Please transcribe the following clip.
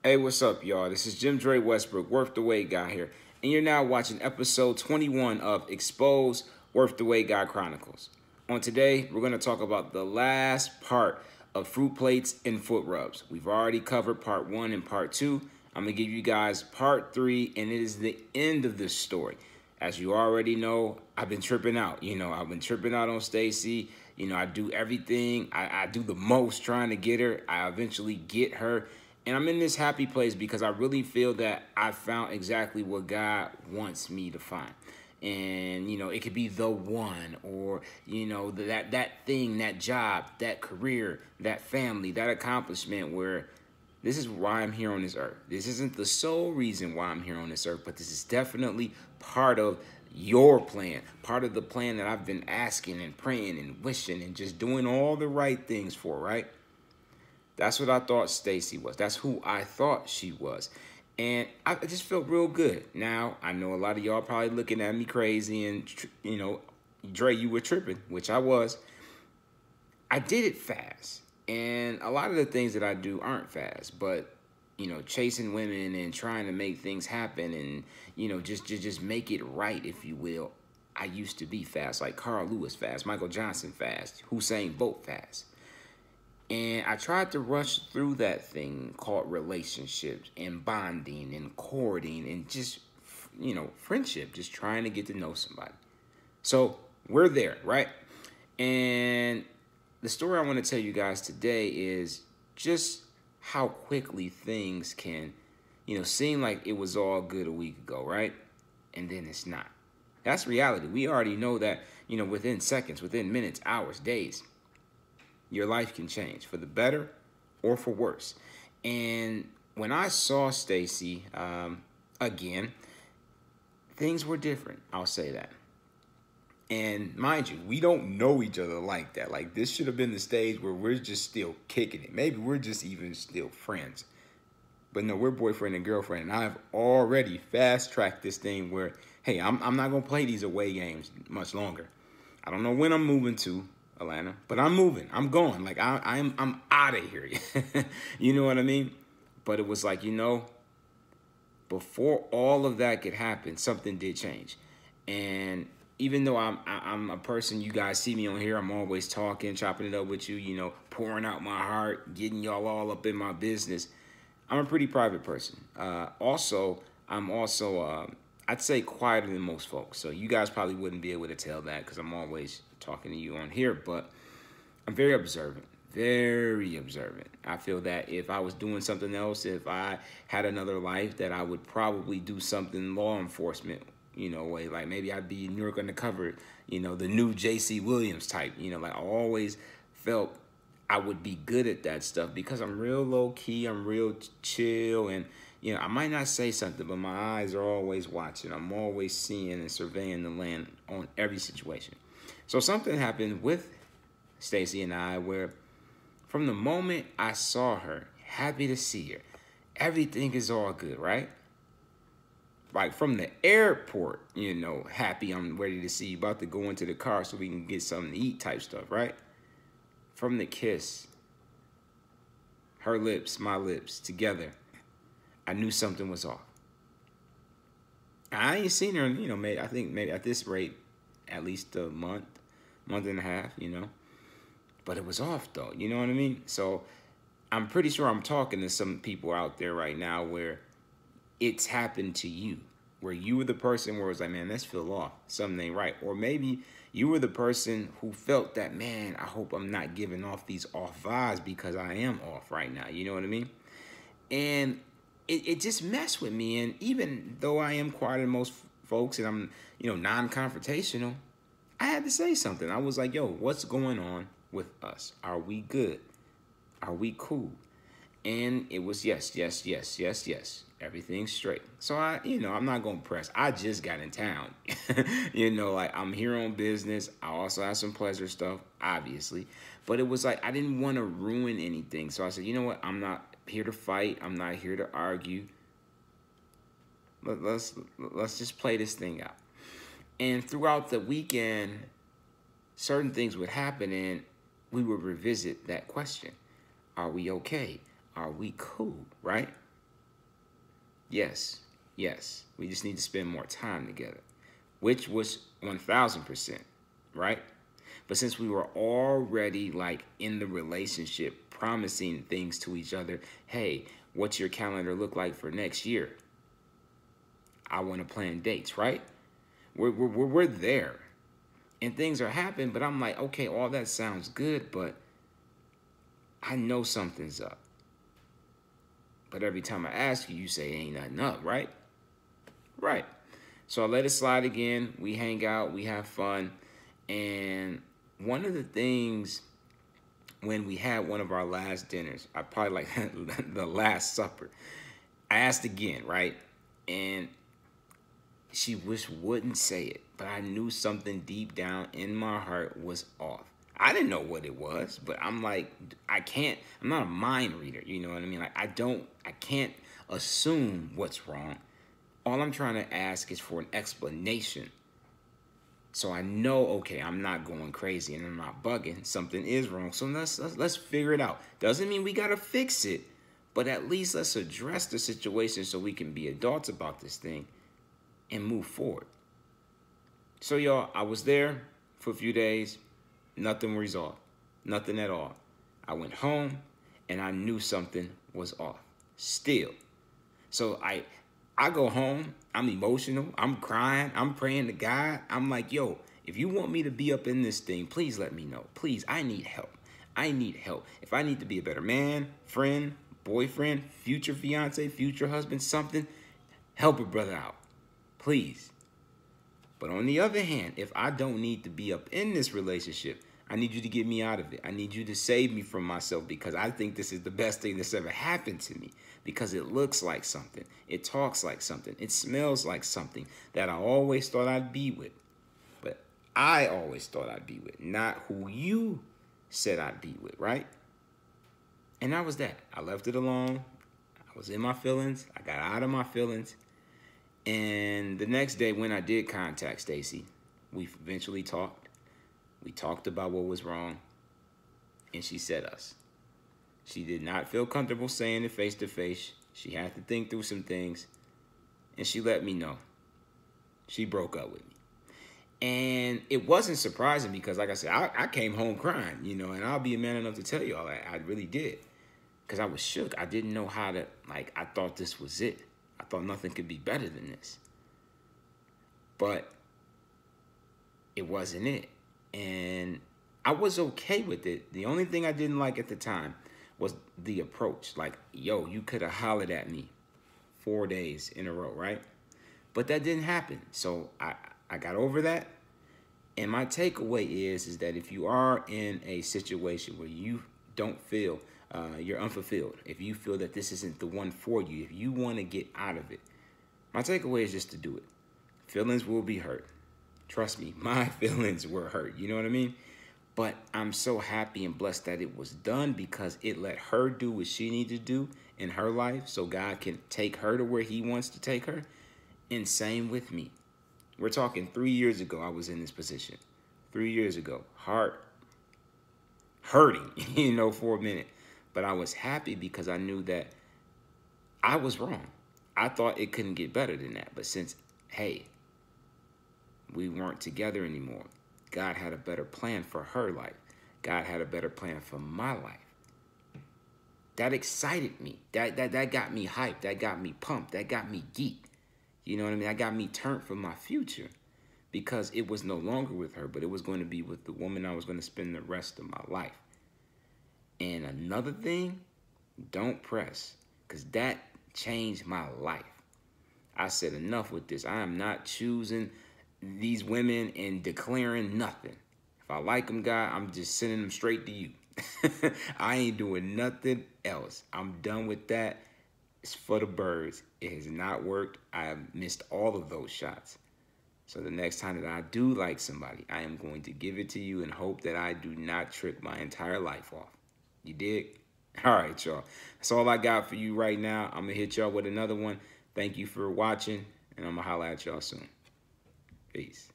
Hey, what's up, y'all? This is JimDre Westbrook, Worth the Wait guy here, and you're now watching episode 21 of Expose Worth the Wait Guy Chronicles. On today, we're going to talk about the last part of fruit plates and foot rubs. We've already covered part 1 and part 2. I'm going to give you guys part 3, and it is the end of this story. As you already know, I've been tripping out. I've been tripping out on Stacey. I do everything. I do the most trying to get her. I eventually get her. And I'm in this happy place because I really feel that I found exactly what God wants me to find. And, it could be the one or, that thing, that job, that career, that family, that accomplishment where this is why I'm here on this earth. This isn't the sole reason why I'm here on this earth, but this is definitely part of your plan, part of the plan that I've been asking and praying and wishing and just doing all the right things for, right? That's what I thought Stacey was. That's who I thought she was. And I just felt real good. Now, I know a lot of y'all probably looking at me crazy and, Dre, you were tripping, which I was. I did it fast. And a lot of the things that I do aren't fast. But, chasing women and trying to make things happen and, just make it right, if you will. I used to be fast, like Carl Lewis fast, Michael Johnson fast, Usain Bolt fast. And I tried to rush through that thing called relationships and bonding and courting and just, friendship, just trying to get to know somebody. So we're there, right? And the story I want to tell you guys today is just how quickly things can, seem like it was all good a week ago, right? And then it's not. That's reality. We already know that, within seconds, within minutes, hours, days, your life can change for the better or for worse. And when I saw Stacey again, things were different. I'll say that. And mind you, we don't know each other like that. Like, this should have been the stage where we're just still kicking it. Maybe we're just even still friends. But no, we're boyfriend and girlfriend. And I've already fast-tracked this thing where, hey, I'm not going to play these away games much longer. I don't know when I'm moving to Atlanta, but I'm moving. I'm going. Like, I'm out of here. You know what I mean? But it was like, before all of that could happen, something did change. And even though I'm a person, you guys see me on here, I'm always talking, chopping it up with you, pouring out my heart, getting y'all all up in my business. I'm a pretty private person. I'm also, I'd say quieter than most folks. So you guys probably wouldn't be able to tell that because I'm always talking to you on here, but I'm very observant, very observant. I feel that if I was doing something else, if I had another life, that I would probably do something law enforcement, way. Like maybe I'd be New York Undercover, the new J.C. Williams type, like I always felt I would be good at that stuff because I'm real low key, I'm real chill, and I might not say something, but my eyes are always watching. I'm always seeing and surveying the land on every situation. So something happened with Stacey and I where from the moment I saw her, happy to see her, everything is all good, right? Like from the airport, happy, I'm ready to see you, about to go into the car so we can get something to eat type stuff, right? From the kiss, her lips, my lips, together, I knew something was off. I ain't seen her, I think maybe at this rate, at least a month and a half, But it was off, though, you know what I mean? So I'm pretty sure I'm talking to some people out there right now where it's happened to you, where you were the person where it was like, man, let's feel off. Something ain't right. Or maybe you were the person who felt that, man, I hope I'm not giving off these off vibes because I am off right now. You know what I mean? And it just messed with me. And even though I am quieter than most folks and I'm, non-confrontational, I had to say something. I was like, yo, what's going on with us? Are we good? Are we cool? And it was yes. Everything's straight. So I'm not going to press. I just got in town. Like I'm here on business. I also have some pleasure stuff, obviously. But it was like I didn't want to ruin anything. So I said, you know what? I'm not here to fight. I'm not here to argue. Let's just play this thing out. And throughout the weekend, certain things would happen and we would revisit that question. Are we okay? Are we cool, right? Yes, yes. We just need to spend more time together, which was 1000%, right? But since we were already like in the relationship, promising things to each other, hey, what's your calendar look like for next year? I want to plan dates, right? We're there. And things are happening, but I'm like, okay, all that sounds good, but I know something's up. But every time I ask you, you say ain't nothing up, right? Right. So I let it slide again. We hang out, we have fun. And one of the things when we had one of our last dinners, I probably like the Last Supper, I asked again, right? And she wouldn't say it, but I knew something deep down in my heart was off. I didn't know what it was, but I'm like, I'm not a mind reader, you know what I mean? Like, I can't assume what's wrong. All I'm trying to ask is for an explanation. So I know, okay, I'm not going crazy and I'm not bugging. Something is wrong. So let's figure it out. Doesn't mean we got to fix it, but at least let's address the situation so we can be adults about this thing and move forward. So y'all, I was there for a few days. Nothing resolved. Nothing at all. I went home and I knew something was off. Still. So I go home, I'm emotional, I'm crying, I'm praying to God. I'm like, yo, if you want me to be up in this thing, please let me know. Please, I need help. I need help. If I need to be a better man, friend, boyfriend, future fiance, future husband, something, help a brother out. Please. But on the other hand, if I don't need to be up in this relationship, I need you to get me out of it. I need you to save me from myself because I think this is the best thing that's ever happened to me because it looks like something. It talks like something. It smells like something that I always thought I'd be with. But I always thought I'd be with, not who you said I'd be with, right? And that was that. I left it alone. I was in my feelings. I got out of my feelings. And the next day when I did contact Stacey, we eventually talked. We talked about what was wrong, and she said us. She did not feel comfortable saying it face to face. She had to think through some things, and she let me know. She broke up with me. And it wasn't surprising because, like I said, I came home crying, you know, and I'll be a man enough to tell you all that. I really did because I was shook. I didn't know how to, like, I thought this was it. I thought nothing could be better than this. But it wasn't it. And I was okay with it. The only thing I didn't like at the time was the approach. Like, yo, you could have hollered at me 4 days in a row, right? But that didn't happen. So I got over that. And my takeaway is that if you are in a situation where you don't feel you're unfulfilled, if you feel that this isn't the one for you, if you want to get out of it, my takeaway is just to do it. Feelings will be hurt. Trust me, my feelings were hurt. You know what I mean? But I'm so happy and blessed that it was done because it let her do what she needed to do in her life so God can take her to where he wants to take her. And same with me. We're talking 3 years ago I was in this position. 3 years ago. Hurting, you know, for a minute. But I was happy because I knew that I was wrong. I thought it couldn't get better than that. But since, hey, we weren't together anymore. God had a better plan for her life. God had a better plan for my life. That excited me. That got me hyped. That got me pumped. That got me geeked. You know what I mean? That got me turned for my future because it was no longer with her, but it was going to be with the woman I was going to spend the rest of my life. And another thing, don't press because that changed my life. I said enough with this. I am not choosing these women and declaring nothing. If I like them, God, I'm just sending them straight to you. I ain't doing nothing else. I'm done with that. It's for the birds. It has not worked. I have missed all of those shots. So the next time that I do like somebody, I am going to give it to you and hope that I do not trick my entire life off. You dig? All right, y'all. That's all I got for you right now. I'm going to hit y'all with another one. Thank you for watching, and I'm going to holler at y'all soon. Peace.